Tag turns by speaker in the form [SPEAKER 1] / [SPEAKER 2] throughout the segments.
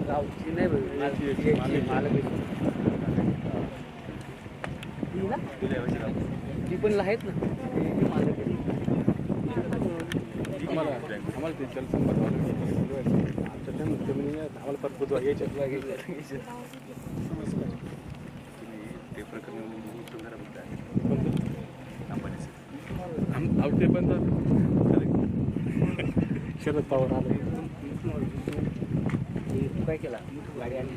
[SPEAKER 1] गावची नाही ती पण आहेत ना आम्हाला ते जलसंपदा आमच्या जमिनी आम्हाला परत ते प्रकरण ते पण शरद पवार आले तू काय केला गाडी आली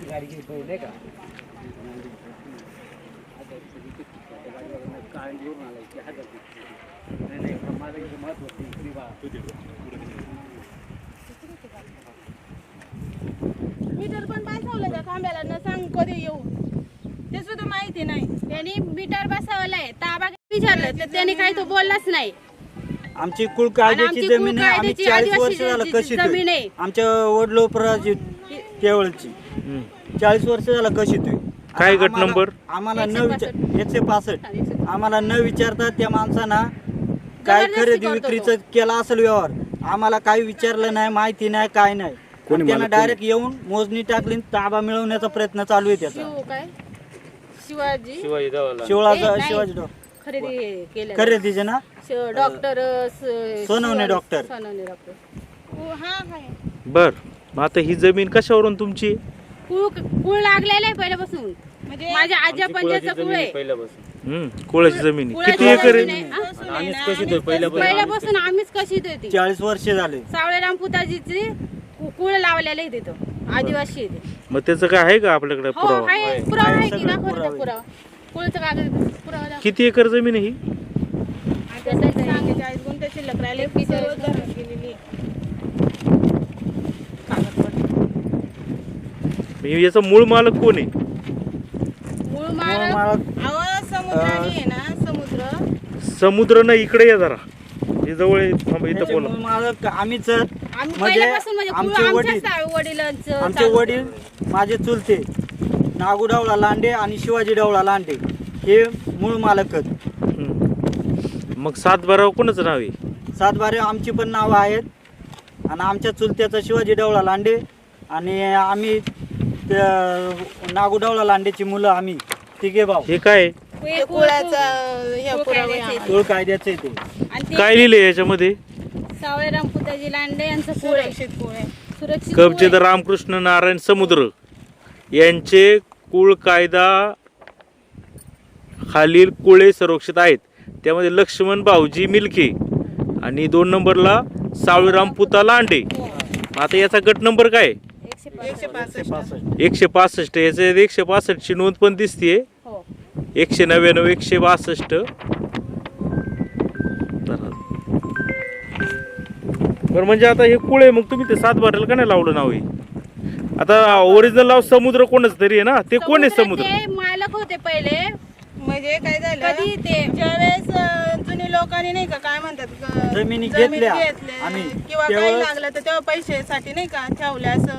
[SPEAKER 1] गाडी घेतली नाही का
[SPEAKER 2] मीटर पण बसवलं त्या खांब्याला न सांग कधी येऊ ते सुद्धा माहिती नाही. त्यांनी मीटर बसवलंय ताबा विचारलं तर त्यांनी काही तो बोललाच नाही.
[SPEAKER 3] आमची कुळ कायद्याची जमीन आहे. आम्ही 40 वर्ष झालं कशी आमच्या वडलोपराची केवळची 40 वर्ष झालं कशी तुम्ही
[SPEAKER 4] काय गट नंबर
[SPEAKER 3] आम्हाला न विचार 165 आम्हाला न विचारता त्या माणसांना काय खरेदी विक्रीचं केला असेल व्यवहार आम्हाला काही विचारलं नाही माहिती नाही काय नाही. त्यांना डायरेक्ट येऊन मोजणी टाकली ताबा मिळवण्याचा प्रयत्न चालू आहे त्याचा. शिवाजी खरेदीचे ना
[SPEAKER 2] डॉक्टर
[SPEAKER 4] सोनवणे डॉक्टर बर. मग आता ही जमीन कशावरून तुमची
[SPEAKER 2] कुळ लागलेलं आहे पहिल्यापासून म्हणजे माझ्या आजा पंजाचं कुळ आहे
[SPEAKER 4] पहिल्यापासून. कुळाची जमीन किती एकर आहे
[SPEAKER 2] पहिल्यापासून आम्हीच कशी देते
[SPEAKER 3] 40 वर्ष झाले.
[SPEAKER 2] सावळेराम पुताजीची कुळ लावलेलं आहे तिथं आदिवासी आहे ते.
[SPEAKER 4] मग त्याचं काय आहे का आपल्याकडे
[SPEAKER 2] हो
[SPEAKER 4] पुरावा
[SPEAKER 2] आहे पुरावा आहे की दाखवतो पुरावा कुळचं कागद पुरावा दाखव.
[SPEAKER 4] किती एकर जमीन आहे ही
[SPEAKER 2] 40 गुंठे शिल्लक राहिले गेलेली
[SPEAKER 4] याचा मूळ मालक कोण आहे
[SPEAKER 2] मूळ मालक समुद्राने आहे ना समुद्र
[SPEAKER 4] समुद्र ना इकडे या जरा हे जवळ थांबा इथं बोला.
[SPEAKER 3] मालक आम्हीच
[SPEAKER 2] म्हणजे
[SPEAKER 3] आमचे वडील माझे चुलते नागूडावळा लांडे आणि शिवाजी डावळा लांडे हे मूळ मालकच.
[SPEAKER 4] मग 7/12 कोणाचं नाव आहे
[SPEAKER 3] 7/12 आमची पण नावं आहेत आणि आमच्या चुलत्याचा शिवाजी डावळा लांडे आणि आम्ही नागूडावळा लांडेची मुलं आम्ही तिघे भाऊ.
[SPEAKER 4] हे काय
[SPEAKER 3] कुळ कायद्याचे ते
[SPEAKER 4] काय लिहिले याच्यामध्ये
[SPEAKER 2] सावळेराम पुताजी लांडे यांचं सुरक्षित
[SPEAKER 4] कबजेदार रामकृष्ण नारायण समुद्र यांचे कुळ कायदा खालील कुळे सुरक्षित आहेत. त्यामध्ये लक्ष्मण भाऊजी मिल्के आणि 2 नंबरला सावळेराम पुता लांडे. आता याचा गट नंबर काय 165 याचे 165 ची नोंद पण दिसतीये 199 162 बरं. म्हणजे आता हे कुळे मग तुम्ही ते 7/12 का नाही लावलं नाव? आता ओरिजिनल नाव समुद्र कोणच तरी आहे ना ते कोण आहे समुद्र
[SPEAKER 2] मालक होते पहिले म्हणजे काय झालं कधी ते ज्यावेळेस जुनी लोकांनी नाही का काय म्हणतात
[SPEAKER 3] जमिनी घेतल्या
[SPEAKER 2] आम्ही किंवा काही लागलं तर तेव्हा पैशासाठी नाही का ठेवल्या असं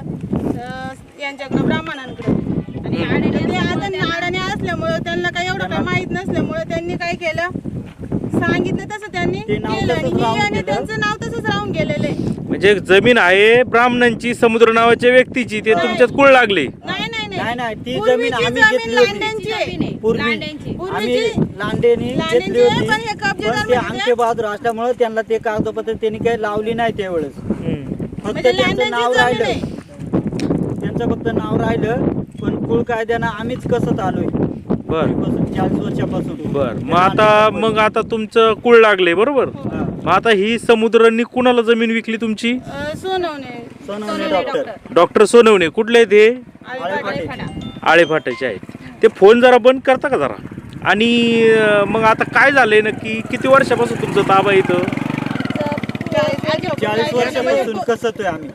[SPEAKER 2] यांच्याकडे ब्राह्मणांकडे आणि आता नाडाने असल्यामुळं त्यांना काही एवढं काही माहित नसल्यामुळं त्यांनी काय केलं सांगितलं तसं त्यांनी केलं आणि त्यांचं नाव तसंच राहून गेलेलं आहे.
[SPEAKER 4] म्हणजे जमीन आहे ब्राह्मणांची समुद्र नावाच्या व्यक्तीची ते तुमच्यात कुळ लागले
[SPEAKER 3] नाही ती जमीन आम्ही घेतली होती पूर्वी आम्ही लांडेनी घेतली होती पण ते आमचे बहादूर असल्यामुळे त्यांना ते कागदपत्र त्यांनी काही लावली नाही त्यावेळेस फक्त त्यांचं नाव राहिलं फक्त नाव राहिलं पण कुळ कायद्यानं आम्हीच कसं आलोय
[SPEAKER 4] बर
[SPEAKER 3] 40 वर्षापासून.
[SPEAKER 4] बर मग आता तुमचं कुळ लागले बरोबर. मग आता ही समुद्रांनी कुणाला जमीन विकली तुमची
[SPEAKER 3] सोनवणे
[SPEAKER 4] डॉक्टर सोनवणे कुठले ते आळेफाट्याचे आहेत. ते फोन जरा बंद करता का जरा. आणि मग आता काय झालंय नक्की किती वर्षापासून तुमचं ताबा इथं
[SPEAKER 3] 40 वर्षापासून कसतोय आम्ही.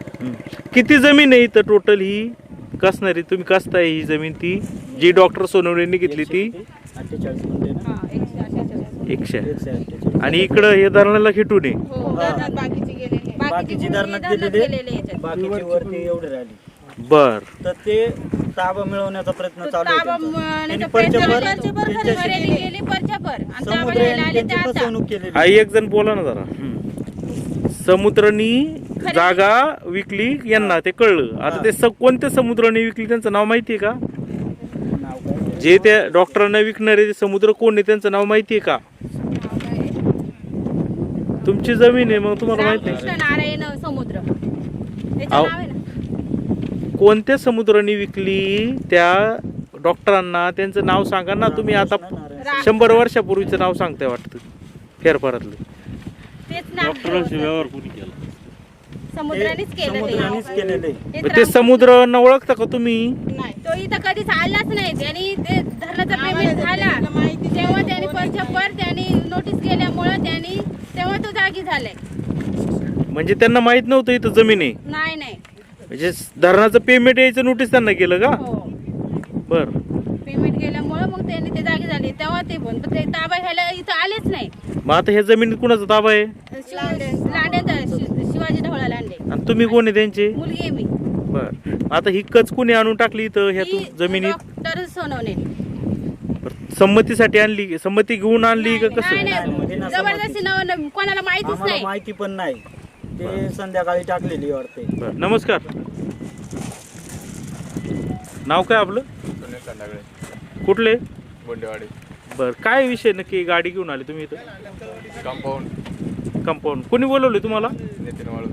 [SPEAKER 4] किती जमीन आहे इथं टोटल ही कसणारी तुम्ही कसताय ही जमीन ती जी डॉक्टर सोनवणेंनी घेतली ती 100 आणि इकडं हे धरणाला खेटून आहे
[SPEAKER 3] बाकीची धरणात गेलेले बाकीची वरती एवढे राहिली.
[SPEAKER 4] बर
[SPEAKER 3] तर ते ताबा मिळवण्याचा प्रयत्न चालू
[SPEAKER 4] आई एक जण बोला ना जरा समुद्रानी जागा विकली यांना ते कळलं. आता ते कोणत्या समुद्राने विकली त्यांचं नाव माहितीये का?
[SPEAKER 3] नाव काय?
[SPEAKER 4] जे त्या डॉक्टरांना विकणारे ते समुद्र कोण आहे त्यांचं नाव माहितीये का? तुमची जमीन आहे मग तुम्हाला माहिती
[SPEAKER 5] रामकृष्ण
[SPEAKER 4] आहे.
[SPEAKER 5] नारायण समुद्र त्याचं
[SPEAKER 4] आव.
[SPEAKER 5] नाव आहे ना.
[SPEAKER 4] कोणत्या समुद्राने विकली त्या डॉक्टरांना त्यांचं नाव सांगा ना तुम्ही. आता 100 वर्षापूर्वीचं नाव सांगताय वाटतं फेरफारातलं.
[SPEAKER 5] तेच नाव
[SPEAKER 4] व्यवहार कोणी केला?
[SPEAKER 5] समुद्रानेच केलं
[SPEAKER 3] समुद्रानेच
[SPEAKER 5] ते.
[SPEAKER 3] केलेलं आहे.
[SPEAKER 5] तेच
[SPEAKER 4] मग ते समुद्रांना ओळखता का तुम्ही?
[SPEAKER 2] नाही
[SPEAKER 5] तो इथं कधीच आलाच नाही. त्यांनी ते धरणाचा
[SPEAKER 2] आम्हाला
[SPEAKER 5] पेमेंट झाला
[SPEAKER 2] त्याला माहिती
[SPEAKER 5] तेव्हा त्यांनी त्यांनी नोटीस केल्यामुळे त्यांनी तेव्हा तो जागी झालाय.
[SPEAKER 4] म्हणजे त्यांना माहित नव्हतं इथं जमीन आहे.
[SPEAKER 5] नाही नाही
[SPEAKER 4] म्हणजे धरणाचं पेमेंट यायचं नोटीस त्यांना केलं का?
[SPEAKER 5] हो
[SPEAKER 4] बर.
[SPEAKER 5] पेमेंट केल्यामुळे मग त्यांनी ते जागी झाले तेव्हा ते पण ते ताबा घ्यायला इथं आलेच नाही.
[SPEAKER 4] मग आता ह्या जमिनीत कुणाचा ताबा आहे?
[SPEAKER 5] लांड्याचा शिवाजी ढवळा लांडे
[SPEAKER 4] आणि तुम्ही कोण आहे त्यांचे?
[SPEAKER 5] मुलगी आहे मी.
[SPEAKER 4] बर. आता ही कच कुणी आणून टाकली इथं ह्या
[SPEAKER 5] ती
[SPEAKER 4] जमिनीत?
[SPEAKER 5] डॉक्टर सोनवणे.
[SPEAKER 4] संमतीसाठी आणली? संमती घेऊन आणली का
[SPEAKER 5] नाही
[SPEAKER 4] कसं?
[SPEAKER 3] म्हणजे
[SPEAKER 5] नाही जबरदस्ती कोणाला माहितीच
[SPEAKER 3] आम्हाला
[SPEAKER 5] नाही.
[SPEAKER 3] माहिती पण नाही. ते संध्याकाळी टाकलेली वाटते.
[SPEAKER 4] बर. नमस्कार. नाव काय आपलं?
[SPEAKER 1] सुनील कंदागळे,
[SPEAKER 4] कुठले?
[SPEAKER 1] बोंडेवाडी.
[SPEAKER 4] बर. काय विषय नक्की गाडी घेऊन आली तुम्ही इथं? कंपाऊंड कोणी बोलवले तुम्हाला?
[SPEAKER 1] नितीन वाळू.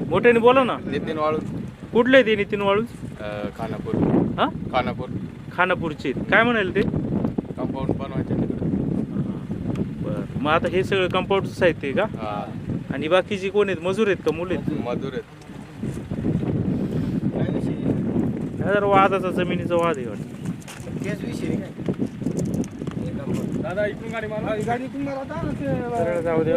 [SPEAKER 4] मोठ्याने बोला ना.
[SPEAKER 1] नितीन वाळू,
[SPEAKER 4] कुठले ते नितीन वाळूज?
[SPEAKER 1] खानापूर.
[SPEAKER 4] हा,
[SPEAKER 1] खानापूर.
[SPEAKER 4] खानापूरचे. काय म्हणाले ते?
[SPEAKER 1] कंपाऊंड बनवायचे तिकडे.
[SPEAKER 4] बर. मग आता हे सगळं कंपाऊंडचं साहित्य आहे का?
[SPEAKER 1] हा,
[SPEAKER 4] आणि बाकीची कोण आहेत? मजूर आहेत का मुले आहेत?
[SPEAKER 1] मजूर आहेत.
[SPEAKER 4] हा जरा वादाचा जमिनीचा वाद आहे वाटतं.
[SPEAKER 1] दादा इकडून गाडी मारा. गाडी इकडून मारा आता.
[SPEAKER 4] सरळ जाऊ दे.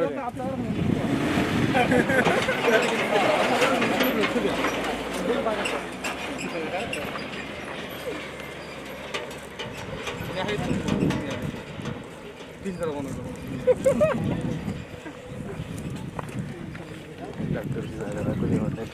[SPEAKER 1] डॉक्टरची जागा कोणी होत नाही.